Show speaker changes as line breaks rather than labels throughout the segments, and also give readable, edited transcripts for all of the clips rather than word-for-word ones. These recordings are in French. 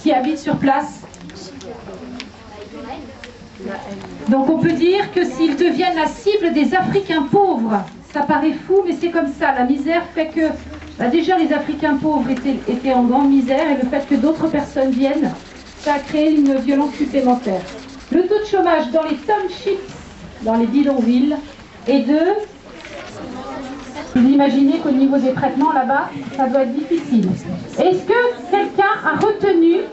qui habitent sur place. Donc on peut dire que s'ils deviennent la cible des Africains pauvres, ça paraît fou, mais c'est comme ça. La misère fait que déjà les Africains pauvres étaient en grande misère, et le fait que d'autres personnes viennent, ça a créé une violence supplémentaire. Le taux de chômage dans les townships, dans les bidonvilles, est de... Vous imaginez qu'au niveau des traitements là-bas, ça doit être difficile. Est-ce que quelqu'un a retenu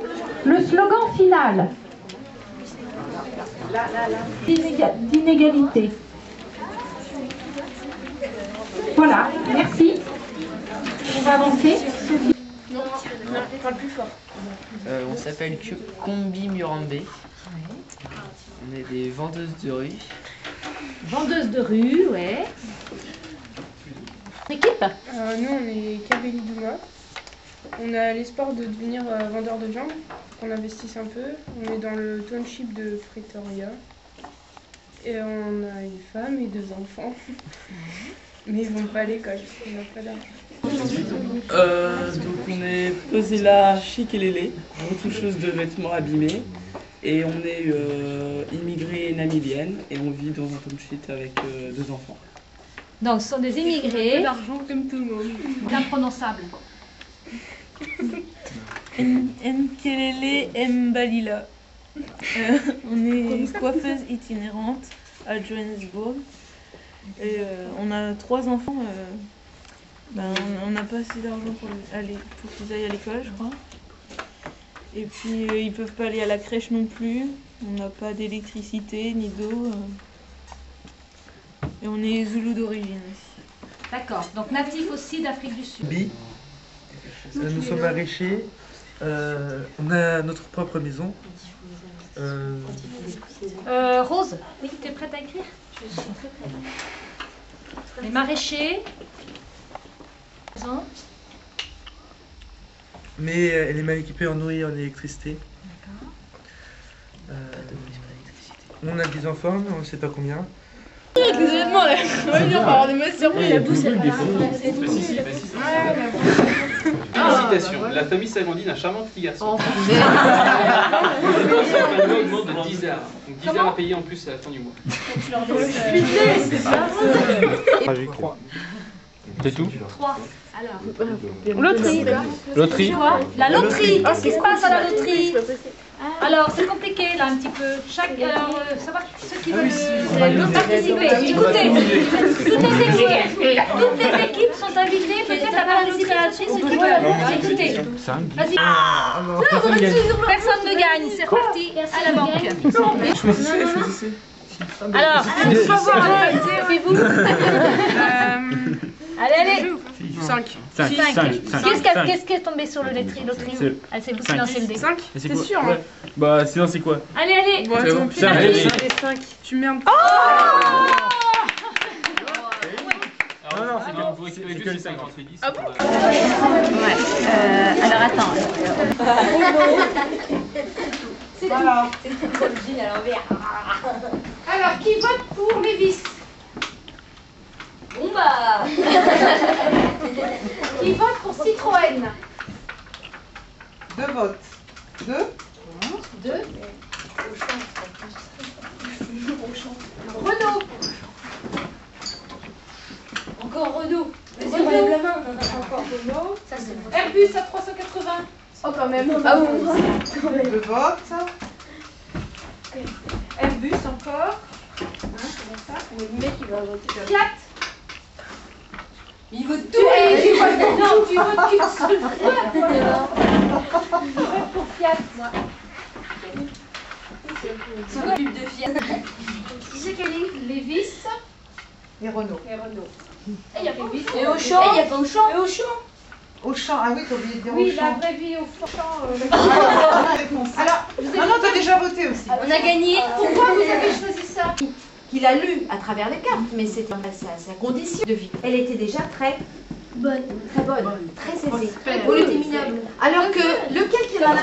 le slogan final d'inégalité? Voilà, merci. On va avancer.
Non, parle plus fort.
On s'appelle Combi Murambe. On est des vendeuses de rue.
Vendeuses de rue, ouais. Équipe
Nous, on est Kabeli Douma. On a l'espoir de devenir vendeur de viande. On investisse un peu. On est dans le township de Pretoria. Et on a une femme et 2 enfants. Mais ils vont pas à l'école, on n'a pas d'argent.
Donc on est Posela Chic et Lélé, retoucheuse de vêtements abîmés. Et on est immigrée namibienne et on vit dans un township avec 2 enfants.
Donc ce sont des immigrés.
L'argent comme tout le monde.
Imprononçable.
Nkelele Mbalila. On est coiffeuse itinérante à Johannesburg. Et on a 3 enfants. On n'a pas assez d'argent pour qu'ils aillent à l'école, je crois. Et puis ils peuvent pas aller à la crèche non plus. On n'a pas d'électricité ni d'eau. Et on est Zoulou d'origine aussi.
D'accord. Donc natif aussi d'Afrique du Sud.
Nous sommes maraîchers. On a notre propre maison.
Rose, oui, tu es prête à écrire? Je suis très prête. Les maraîchers.
Mais elle est mal équipée en eau et en électricité. On a des enfants, mais on ne sait pas combien.
Avec les événements là, on va venir avoir des mauvaises surprises. La bouche,
Félicitations, la famille s'agrandit d'un charmant petit garçon. Le augmente de 10 heures. Donc 10 heures à payer en plus à la fin du mois.
J'ai 3.
C'est tout?
3. Alors.
Loterie.
Loterie.
La loterie. Qu'est-ce qui se passe à la loterie? Alors, c'est compliqué là un petit peu. Savoir ceux qui veulent participer. Écoutez, toutes les équipes sont invitées peut-être à participer à la loterie, ceux qui veulent. Écoutez, vas-y. Personne ne gagne, c'est reparti à la banque.
Choisissez.
Alors, il faut voir la qualité, et vous? Allez.
5.
Qu'est-ce qui est tombé sur le loterie? Elle s'est silencé le dé.
5. C'est sûr.
Ouais. Bah sinon c'est quoi?
Allez.
Bon, attends, puis
Allez.
5. Tu mets un petit.
Non, c'est bon, vous récupérez juste les 5 entre 10.
Ah bon?
Ouais. Alors attends.
Voilà.
Alors, qui vote pour les vis?
Bomba.
Qui vote pour Citroën?
2 votes. 2.
Renault.
Encore Renault. Vas-y, relève la main. Encore Renault.
Ça, Airbus à 380.
Oh, quand même.
Ah bon. 2 votes.
Airbus encore.
Le mec il va voter.
Fiat.
Il vote
Tu votes qu'une seule fois. Je vote pour Fiat, moi.
C'est une pub de Fiat.
Qui c'est qui a dit? Lévis
Et Renault.
et Renault.
Et il n'y a pas
Lévis
Auchan.
et Auchan.
Il n'y a pas Auchan.
Et Auchan.
Auchan. Ah oui, t'as oublié de dire
Oui, la
Auchan.
vraie vie Auchan.
Alors, non, non, t'as déjà voté aussi.
On a gagné. Pourquoi vous avez choisi ça?
Qu'il a lu à travers les cartes, mais c'était sa condition de vie. Elle était déjà très bonne, très aisée, pour le minable. Alors que lequel qui n'en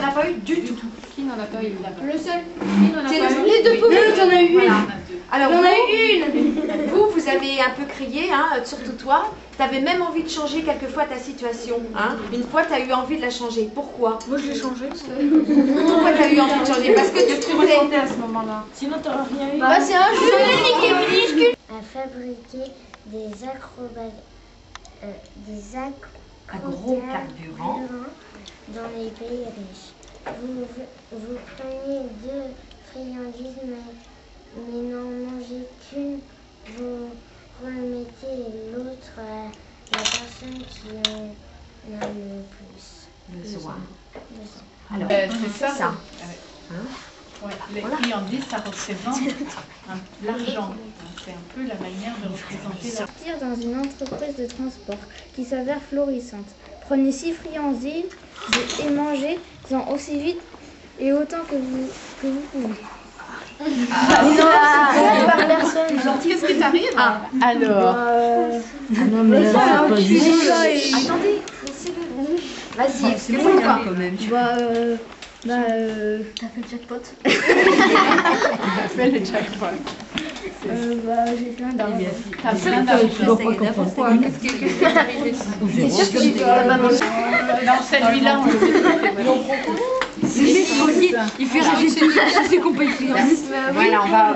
a pas eu du tout?
Qui n'en a pas eu?
Le seul. Qui n'en a
C'est
pas eu?
les 2 pauvres.
J'en ai eu.
Alors, vous avez un peu crié, hein, surtout toi. Tu avais même envie de changer quelquefois ta situation. Hein. Une fois, tu as eu envie de la changer. Pourquoi?
Moi, je l'ai changé.
Pourquoi tu as eu envie de changer? Parce que tu trouvais...
à ce moment-là. Sinon, tu n'auras rien eu.
c'est un jeu minuscule.
À fabriquer des agrocarburants dans les pays riches. Vous preniez 2 friandises, mais n'en mangez qu'une. Vous remettez l'autre à la personne qui en a le plus
besoin.
Alors,
c'est ça. Ouais, les friandises, ça représente l'argent. C'est un peu la manière de représenter l'argent.
Partir dans une entreprise de transport qui s'avère florissante. Prenez 6 friandises et mangez-en aussi vite et autant que vous pouvez. Par personne.
Qu'est-ce qui t'arrive?
Alors.
non, mais là, c'est pas juste.
Attendez, laissez-le. Vas-y, c'est bon quand même.
T'as fait le jackpot.
Il a fait le jackpot.
J'ai plein d'argent.
T'as plein d'argent.
Pourquoi? Qu'est-ce qui t'est arrivé?
C'est sûr que tu vas pas manger. Dans celui-là, on le fait.
Il fait rajouter toutes ces compétences. Voilà, on va.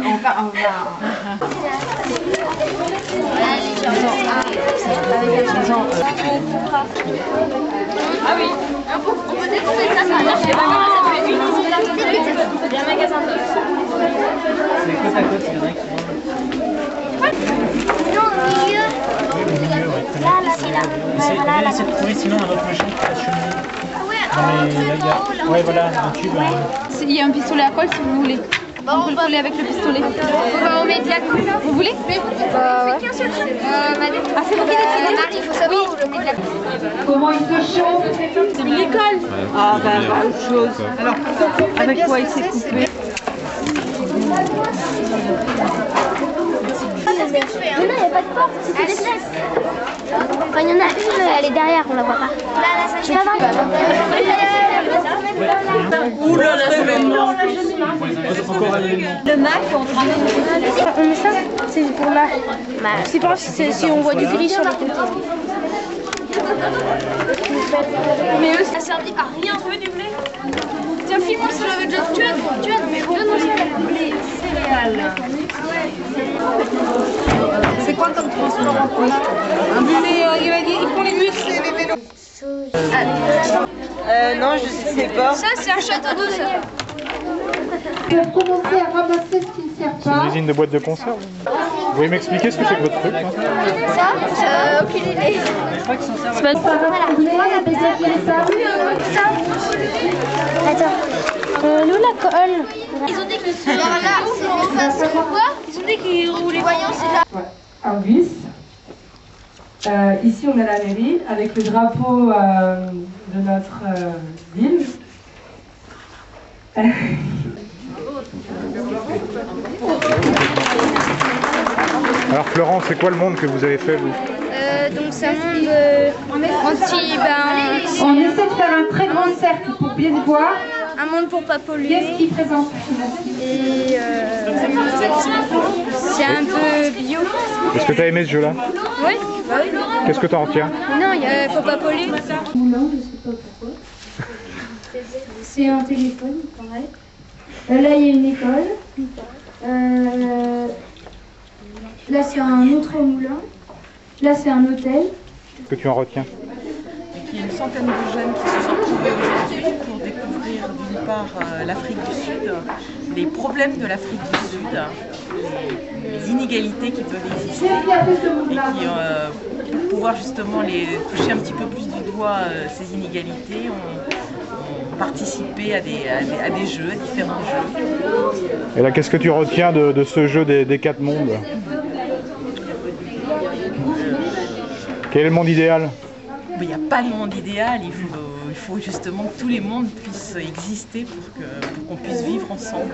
Ah oui. On peut découper ça, ça marche. Il y a un magasin de
C'est côte à côte, il y en a qui
Non, au milieu. Là, c'est là.
Essaye de trouver sinon un autre machin qui passe chez nous. Ouais, voilà, un tube.
Il y a un pistolet à colle si vous voulez. On peut le coller avec le pistolet. On met Diac. Vous voulez?
C'est qu'un seul truc.
C'est vous qui décidez.
Il faut savoir où le mettre.
Comment il se chauffe?
C'est l'école.
Ah bah autre chose. Alors, avec quoi il s'est coupé?
Mais non, il n'y a pas de porte, c'était des fenêtres. Enfin, il y en a une, elle est derrière, on la voit pas. Je vais voir.
Ouh là là, l'événement.
Le Mac, on met ça, c'est pour là. Je pense si on voit du gris sur le côté.
Mais eux, ça servi à rien. Tu veux du blé? Tiens, file-moi ça, j'avais déjà tué. Mais bon, blé, céréales.
C'est quoi comme transport en commun? Ils font les bus et les vélos.
Non, je sais pas.
Ça, c'est un château d'eau, ça.
Pour commencer à ramasser ce qui ne sert
C'est une
pas.
usine de boîtes de conserve. Vous pouvez m'expliquer ce que c'est que votre truc?
Ça, aucune idée.
Ça va tourner, dégager ça.
Attends, nous la colle.
Ils ont dit qu'ils se là. C'est pourquoi? Ils ont dit qu'ils roulaient. Voyons, c'est là.
Ouais. Argus. Ici, on a la mairie avec le drapeau de notre ville.
Alors Florence, c'est quoi le monde que vous avez fait vous?
Donc c'est un monde anti...
On essaie de faire un très grand cercle pour bien voir.
un monde pour pas polluer.
Qu'est-ce qui présente?
Et c'est un peu bio.
Est-ce que tu as aimé ce jeu-là?
Oui. Bah oui.
Qu'est-ce que tu en retiens?
Non, faut pas polluer.
Non, je sais pas pourquoi. C'est un téléphone, pareil. Là, il y a une école. Là, c'est un autre moulin. Là, c'est un hôtel.
Qu'est-ce que tu en retiens?
Il y a une centaine de jeunes qui se sont retrouvés aujourd'hui pour découvrir d'une part l'Afrique du Sud, les problèmes de l'Afrique du Sud, les inégalités qui peuvent exister et qui, pour pouvoir justement les toucher un petit peu plus du doigt ces inégalités, ont participé à des jeux, à différents jeux.
Et là, qu'est-ce que tu retiens de ce jeu des 4 mondes? Quel est le monde idéal?
Il n'y a pas de monde idéal, il faut justement que tous les mondes puissent exister pour qu'on puisse vivre ensemble.